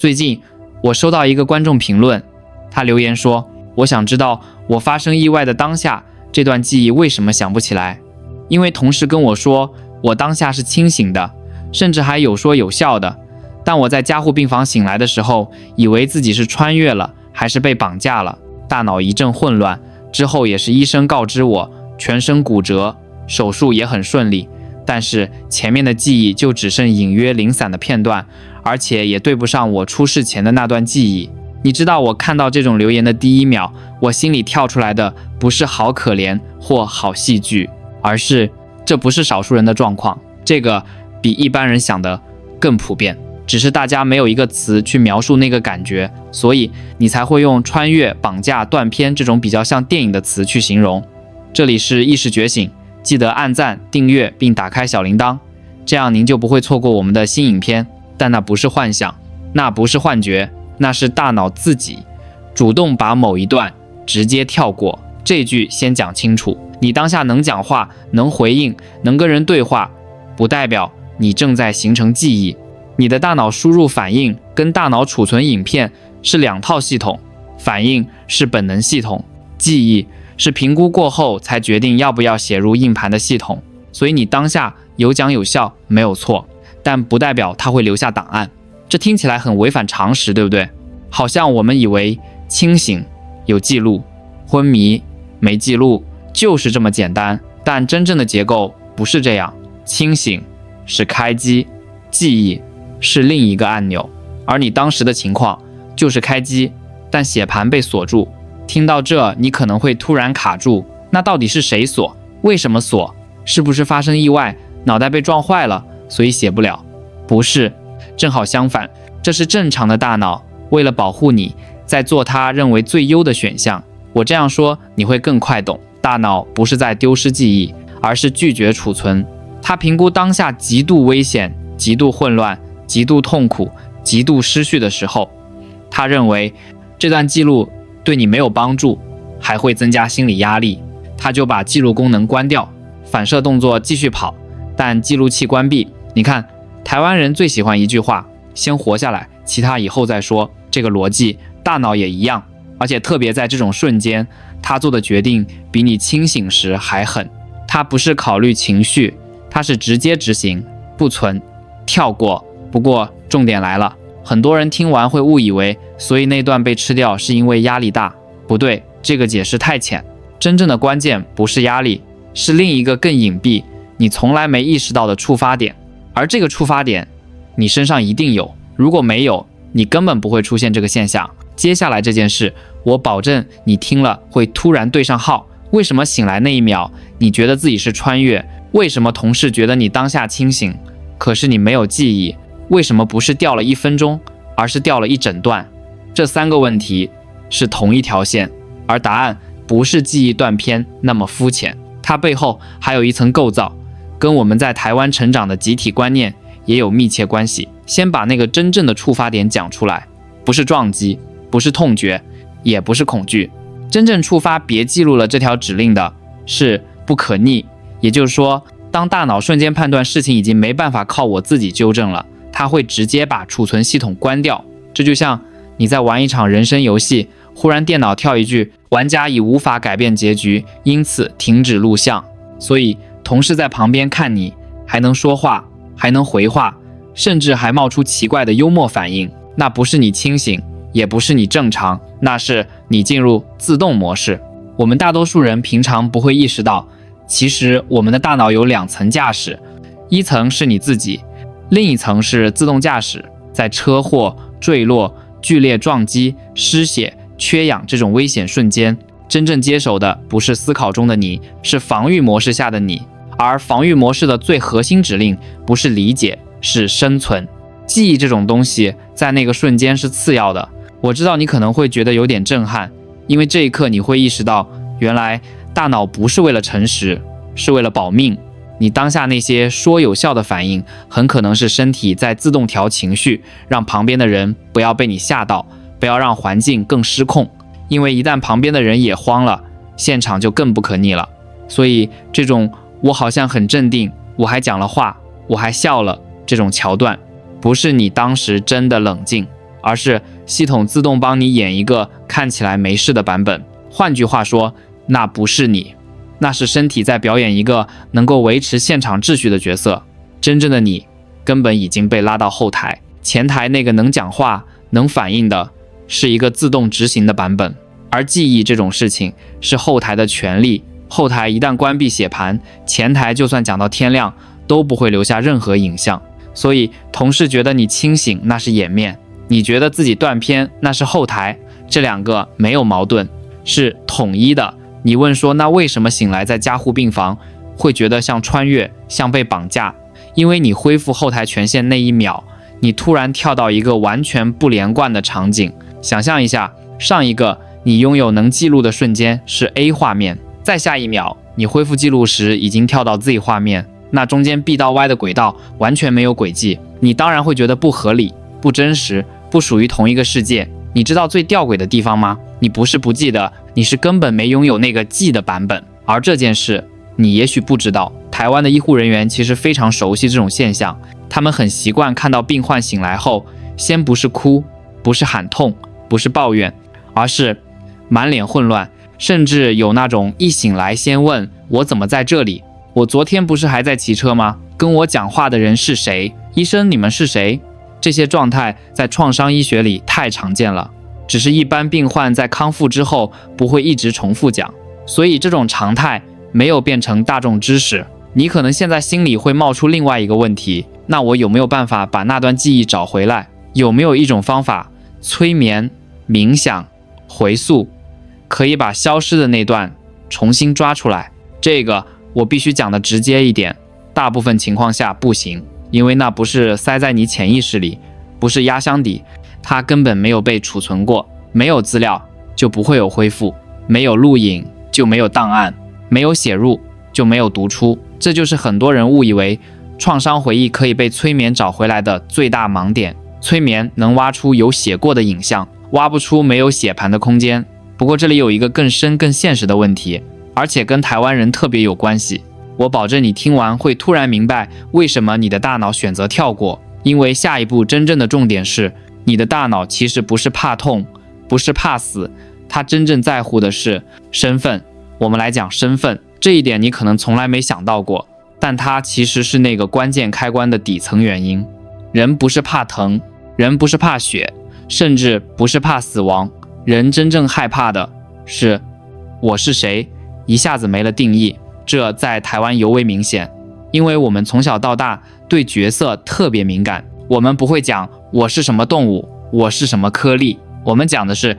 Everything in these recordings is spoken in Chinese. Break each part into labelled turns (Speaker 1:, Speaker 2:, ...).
Speaker 1: 最近我收到一個觀眾評論，他留言說，我想知道我發生意外的當下，這段記憶為什麼想不起來？因為同事跟我說，我當下是清醒的，甚至還有說有笑的，但我在加護病房醒來的時候，以為自己是穿越了，還是被綁架了，大腦一陣混亂。之後也是醫生告知我全身骨折，手術也很順利，但是前面的記憶就只剩隱約零散的片段，而且也對不上我出事前的那段記憶。你知道我看到這種留言的第一秒，我心裡跳出來的不是好可憐或好戲劇，而是這不是少數人的狀況，這個比一般人想的更普遍，只是大家沒有一個詞去描述那個感覺，所以你才會用穿越、綁架、斷片這種比較像電影的詞去形容。這裡是意識覺醒，記得按讚、訂閱並打開小鈴鐺，這樣您就不會錯過我們的新影片。但那不是幻想，那不是幻覺，那是大腦自己主動把某一段直接跳過。這句先講清楚，你當下能講話、能回應、能跟人對話，不代表你正在形成記憶。你的大腦輸入反應跟大腦儲存影片是兩套系統，反應是本能系統，記憶是評估過後才決定要不要寫入硬盤的系統。所以你當下有講有笑沒有錯，但不代表它會留下檔案。這聽起來很違反常識，對不對？好像我們以為清醒有記錄，昏迷沒記錄，就是這麼簡單。但真正的結構不是這樣，清醒是開機，記憶是另一個按鈕，而你當時的情況就是開機，但寫盤被鎖住。聽到這，你可能會突然卡住，那到底是誰鎖？為什麼鎖？是不是發生意外，腦袋被撞壞了，所以寫不了？不是，正好相反，這是正常的大腦為了保護你，在做它認為最優的選項。我這樣說你會更快懂，大腦不是在丟失記憶，而是拒絕儲存。它評估當下極度危險、極度混亂、極度痛苦、極度失去的時候，他認為這段記錄對你沒有幫助，還會增加心理壓力，他就把記錄功能關掉，反射動作繼續跑，但記錄器關閉。你看，台灣人最喜歡一句話，先活下來，其他以後再說。這個邏輯，大腦也一樣，而且特別在這種瞬間，他做的決定比你清醒時還狠。他不是考慮情緒，他是直接執行，不存，跳過。不過重點來了，很多人聽完會誤以為，所以那段被吃掉是因為壓力大。不對，這個解釋太淺。真正的關鍵不是壓力，是另一個更隱蔽、你從來沒意識到的觸發點。而這個觸發點，你身上一定有，如果沒有，你根本不會出現這個現象。接下來這件事，我保證你聽了會突然對上號。為什麼醒來那一秒，你覺得自己是穿越？為什麼同事覺得你當下清醒，可是你沒有記憶？為什麼不是掉了1分鐘，而是掉了一整段？這3個問題是同一條線，而答案不是記憶斷片那麼膚淺，它背後還有一層構造，跟我們在台灣成長的集體觀念也有密切關係。先把那個真正的觸發點講出來，不是撞擊，不是痛覺，也不是恐懼。真正觸發別記錄了這條指令的是不可逆，也就是說，當大腦瞬間判斷事情已經沒辦法靠我自己糾正了，它會直接把儲存系統關掉。這就像你在玩一場人生遊戲，忽然電腦跳一句玩家已無法改變結局，因此停止錄像。所以同事在旁邊看你還能說話，還能回話，甚至還冒出奇怪的幽默反應，那不是你清醒，也不是你正常，那是你进入自動模式。我們大多数人平常不會意識到，其實我们的大腦有2層駕駛，一層是你自己，另一層是自動駕駛。在車禍、墜落、劇烈撞擊、失血、缺氧這種危險瞬間，真正接手的不是思考中的你，是防禦模式下的你。而防禦模式的最核心指令不是理解，是生存。記憶這種東西在那個瞬間是次要的。我知道你可能會覺得有點震撼，因為這一刻你會意識到，原來大腦不是為了誠實，是為了保命。你當下那些說有笑的反應，很可能是身體在自動調情緒，讓旁邊的人不要被你嚇到，不要讓環境更失控。因為一旦旁邊的人也慌了，現場就更不可逆了。所以這種我好像很鎮定，我還講了話，我還笑了，這種橋段，不是你當時真的冷靜，而是系統自動幫你演一個看起來沒事的版本。換句話說，那不是你，那是身體在表演一個能夠維持現場秩序的角色。真正的你根本已經被拉到後台，前台那個能講話、能反應的是一個自動執行的版本。而記憶這種事情是後台的權利，後台一旦關閉寫盤，前台就算講到天亮都不會留下任何影像。所以同事覺得你清醒，那是掩面；你覺得自己斷片，那是後台。這兩個沒有矛盾，是統一的。你問說，那為什麼醒來在加護病房會覺得像穿越，像被綁架？因為你恢復後台權限那一秒，你突然跳到一個完全不連貫的場景。想象一下，上一個你擁有能記錄的瞬間是 A 畫面，再下一秒你恢復記錄時已經跳到 Z 畫面，那中間 B 到 Y 的軌道完全沒有軌跡，你當然會覺得不合理、不真實、不屬於同一個世界。你知道最弔詭的地方嗎？你不是不記得，你是根本沒擁有那個記的版本。而這件事你也許不知道，台灣的醫護人員其實非常熟悉這種現象，他們很習慣看到病患醒來後，先不是哭，不是喊痛，不是抱怨，而是滿臉混亂，甚至有那種一醒來先問我怎麼在這裡，我昨天不是還在騎車嗎？跟我講話的人是誰？醫生你們是誰？這些狀態在創傷醫學裡太常見了，只是一般病患在康復之後不會一直重複講，所以這種常態沒有變成大眾知識。你可能現在心裡會冒出另外一個問題，那我有沒有辦法把那段記憶找回來？有沒有一種方法，催眠、冥想、回溯，可以把消失的那段重新抓出來？這個我必須講的直接一點，大部分情況下不行，因為那不是塞在你潛意識裡，不是壓箱底，它根本沒有被儲存過，沒有資料就不會有恢復，沒有錄影就沒有檔案，沒有寫入就沒有讀出。這就是很多人誤以為創傷回憶可以被催眠找回來的最大盲點。催眠能挖出有寫過的影像，挖不出沒有寫盤的空間。不過這裡有一個更深更現實的問題，而且跟台灣人特別有關係。我保證你聽完會突然明白為什麼你的大腦選擇跳過，因為下一步真正的重點是，你的大腦其實不是怕痛，不是怕死，它真正在乎的是身份。我們來講身份，這一點你可能從來沒想到過，但它其實是那個關鍵開關的底層原因。人不是怕疼，人不是怕血，甚至不是怕死亡，人真正害怕的是我是誰，一下子沒了定義。這在台灣尤為明顯，因為我們從小到大對角色特別敏感，我們不會講我是什麼動物，我是什麼顆粒，我們講的是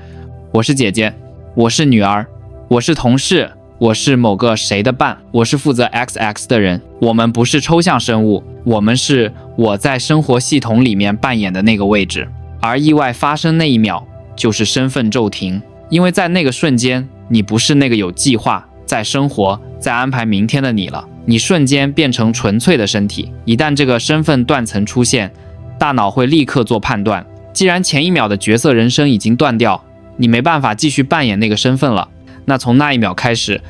Speaker 1: 我是姐姐，我是女兒，我是同事，我是某個誰的伴，我是負責 XX 的人。我們不是抽象生物，我們是我在生活系統裡面扮演的那個位置。而意外發生那一秒就是身份驟停，因為在那個瞬間你不是那個有計劃在生活在安排明天的你了，你瞬間變成純粹的身體。一旦這個身份斷层出現，大腦會立刻做判斷，既然前一秒的角色人生已經斷掉，你沒辦法繼續扮演那個身份了，那從那一秒開始，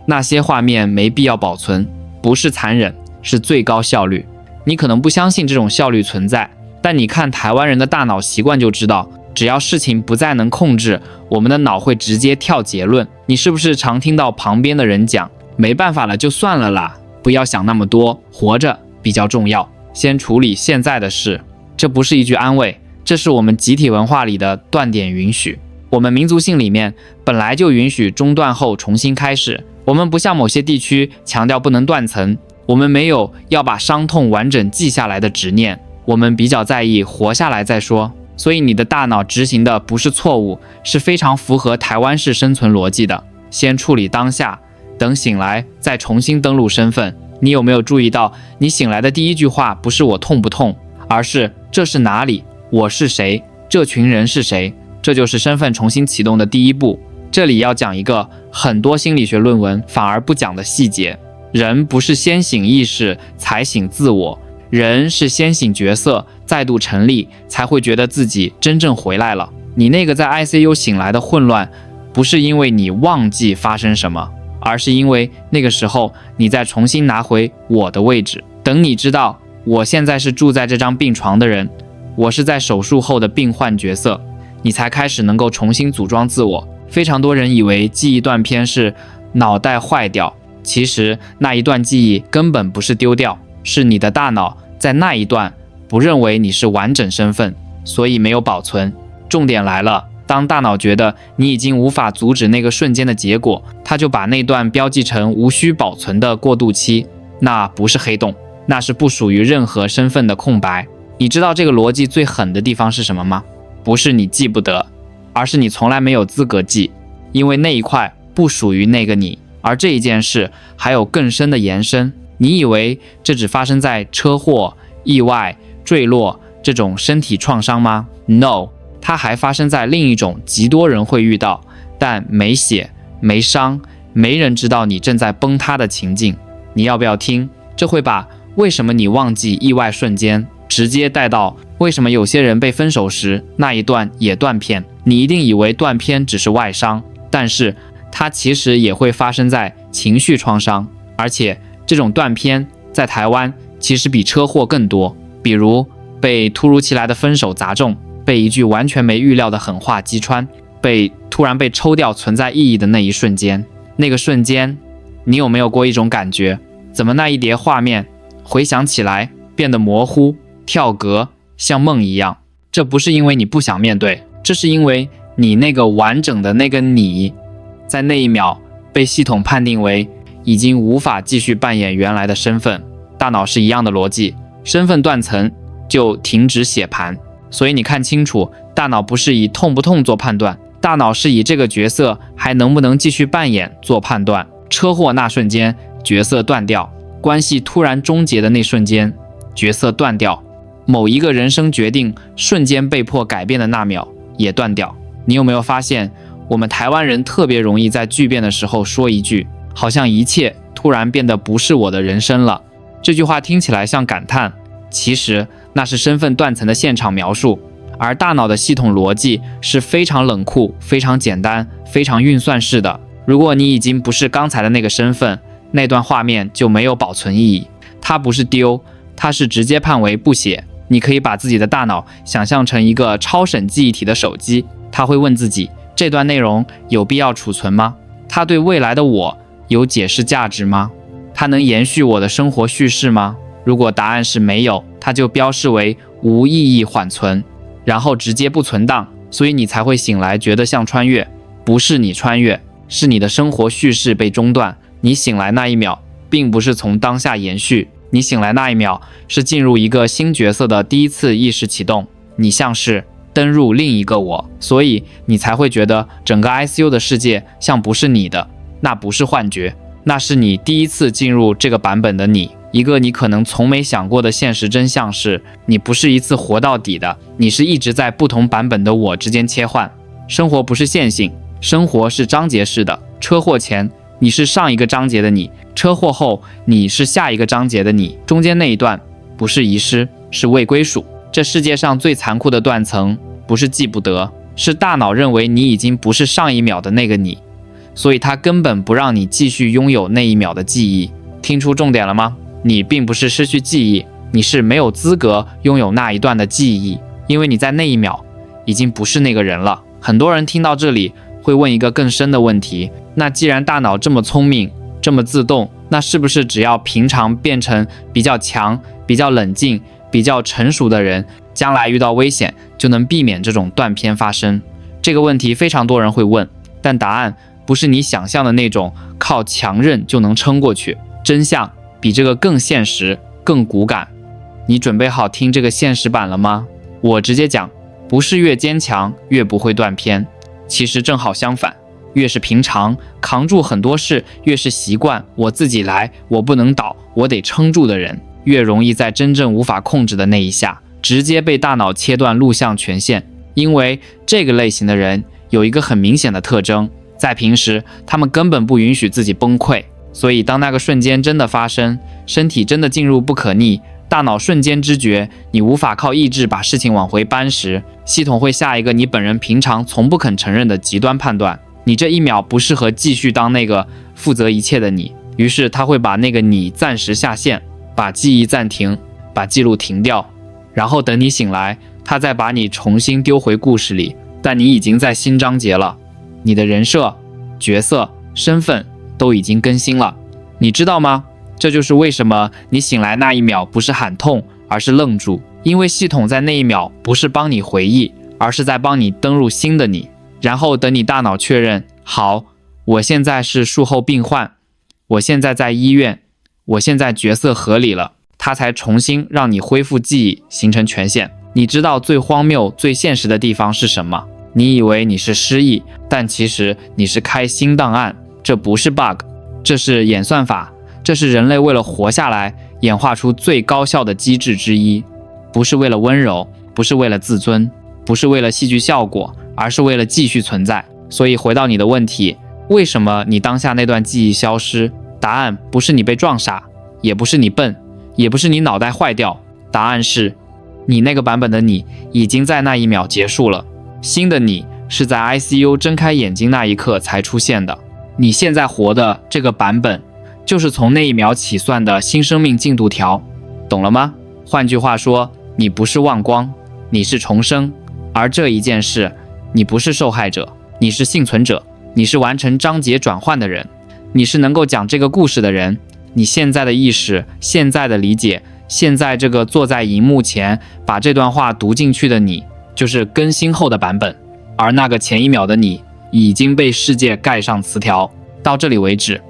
Speaker 1: 那些畫面沒必要保存，不是殘忍，是最高效率。你可能不相信這種效率存在，但你看台灣人的大腦習慣就知道，只要事情不再能控制，我們的腦會直接跳結論。你是不是常聽到旁邊的人講，沒辦法了就算了啦，不要想那麼多，活着比較重要，先處理現在的事。這不是一句安慰，這是我们集體文化裡的斷點允許。我們民族性裡面本來就允許中斷後重新開始，我們不像某些地區強調不能斷層，我們沒有要把傷痛完整記下來的執念，我們比較在意活下來再說。所以你的大腦執行的不是錯誤，是非常符合台灣式生存邏輯的，先處理當下，等醒來再重新登錄身份。你有沒有注意到，你醒來的第一句話不是我痛不痛，而是這是哪裡，我是誰，這群人是誰。這就是身份重新啟動的第一步。這裡要講一個很多心理學論文反而不講的細節，人不是先醒意識才醒自我，人是先醒角色再度成立，才會覺得自己真正回來了。你那個在 ICU 醒來的混亂，不是因為你忘記發生什麼，而是因為那個時候你在重新拿回我的位置。等你知道我現在是住在這張病床的人，我是在手術後的病患角色，你才開始能夠重新組裝自我。非常多人以為記憶斷片是腦袋壞掉，其實那一段記憶根本不是丟掉，是你的大腦在那一段不認為你是完整身份，所以沒有保存。重點來了，當大腦覺得你已經無法阻止那個瞬間的結果，它就把那段標記成無需保存的過渡期。那不是黑洞，那是不屬於任何身份的空白。你知道這個邏輯最狠的地方是什麼嗎？不是你記不得，而是你從來沒有資格記，因為那一塊不屬於那個你。而這一件事還有更深的延伸，你以為這只發生在車禍、意外、墜落這種身體創傷嗎？ No， 它還發生在另一種極多人會遇到，但沒血、沒傷、沒人知道你正在崩塌的情境。你要不要聽？這會把為什麼你忘記意外瞬間直接帶到為什麼有些人被分手時那一段也斷片。你一定以為斷片只是外傷，但是它其實也會發生在情緒創傷，而且這種斷片在台灣其實比車禍更多，比如被突如其來的分手砸中，被一句完全沒預料的狠話擊穿，突然被抽掉存在意義的那一瞬間。那個瞬間，你有沒有過一種感覺，怎麼那一疊畫面回想起來變得模糊、跳格，像夢一樣？這不是因為你不想面對，這是因為你那個完整的那個你，在那一秒被系統判定為已經無法繼續扮演原來的身份。大腦是一樣的邏輯，身份斷層就停止寫盤。所以你看清楚，大腦不是以痛不痛做判斷，大腦是以這個角色還能不能繼續扮演做判斷。車禍那瞬間，角色斷掉；關係突然終結的那瞬間，角色斷掉；某一個人生決定瞬間被迫改變的那秒，也斷掉。你有沒有發現，我們台灣人特別容易在巨變的時候說一句，好像一切突然變得不是我的人生了。這句話聽起來像感嘆，其實那是身份斷層的現場描述。而大腦的系統邏輯是非常冷酷、非常簡單、非常運算式的。如果你已經不是剛才的那個身份，那段畫面就沒有保存意義。它不是丟，它是直接判為不寫。你可以把自己的大腦想象成一個超省記憶體的手機，它會問自己，這段內容有必要儲存嗎？它對未來的我有解釋價值嗎？它能延續我的生活敘事嗎？如果答案是沒有，它就標示為無意義緩存，然後直接不存檔。所以你才會醒來覺得像穿越，不是你穿越，是你的生活敘事被中斷。你醒來那一秒並不是從當下延續，你醒來那一秒是進入一個新角色的第一次意識啟動，你像是登入另一個我，所以你才會覺得整個 ICU 的世界像不是你的。那不是幻覺，那是你第一次進入這個版本的你。一個你可能從沒想過的現實真相是，你不是一次活到底的，你是一直在不同版本的我之間切換。生活不是线性，生活是章節式的。車禍前你是上一個章節的你，車禍後你是下一個章節的你，中間那一段不是遺失，是未歸屬。這世界上最殘酷的斷層不是記不得，是大腦認為你已經不是上一秒的那個你，所以它根本不讓你繼續擁有那一秒的記憶。聽出重點了嗎？你並不是失去記憶，你是沒有資格擁有那一段的記憶，因為你在那一秒已經不是那個人了。很多人聽到這裡會問一個更深的問題，那既然大腦這麼聰明，這麼自動，那是不是只要平常變成比較強、比較冷靜、比較成熟的人，將來遇到危險就能避免這種斷片發生？這個問題非常多人會問，但答案不是你想象的那種靠強韌就能撐過去。真相比這個更現實、更骨感。你準備好聽這個現實版了嗎？我直接講，不是越堅強越不會斷片，其實正好相反，越是平常扛住很多事，越是習慣我自己來，我不能倒，我得撐住的人，越容易在真正無法控制的那一下，直接被大腦切斷錄像權限。因為這個類型的人有一個很明顯的特徵，在平時他們根本不允許自己崩潰，所以當那個瞬間真的發生，身體真的進入不可逆，大腦瞬間知覺你無法靠意志把事情往回搬時，系統會下一個你本人平常從不肯承認的極端判斷，你這一秒不適合繼續當那個負責一切的你。於是他會把那個你暫時下線，把記憶暫停，把記錄停掉，然後等你醒來，他在把你重新丟回故事裡，但你已經在新章節了，你的人設、角色、身份都已經更新了，你知道嗎？這就是為什麼你醒來那一秒不是喊痛，而是愣住，因為系統在那一秒不是幫你回憶，而是在幫你登入新的你，然後等你大腦確認，好，我現在是術後病患，我現在在醫院，我現在角色合理了，它才重新讓你恢復記憶，形成權限。你知道最荒謬、最現實的地方是什麼？你以為你是失憶，但其實你是開新檔案，這不是 bug， 這是演算法，這是人類為了活下來演化出最高效的機制之一，不是為了溫柔，不是為了自尊，不是為了戲劇效果，而是為了繼續存在。所以回到你的問題，為什麼你當下那段記憶消失？答案不是你被撞傻，也不是你笨，也不是你腦袋壞掉，答案是你那個版本的你已經在那一秒結束了，新的你是在 ICU 睜開眼睛那一刻才出現的。你現在活的這個版本就是從那一秒起算的新生命進度條，懂了嗎？換句話說，你不是忘光，你是重生，而這一件事，你不是受害者，你是幸存者，你是完成章節轉換的人，你是能夠講這個故事的人。你現在的意識，現在的理解，現在這個坐在熒幕前把這段話讀進去的你，就是更新後的版本，而那個前一秒的你已經被世界蓋上詞條。到這裡為止。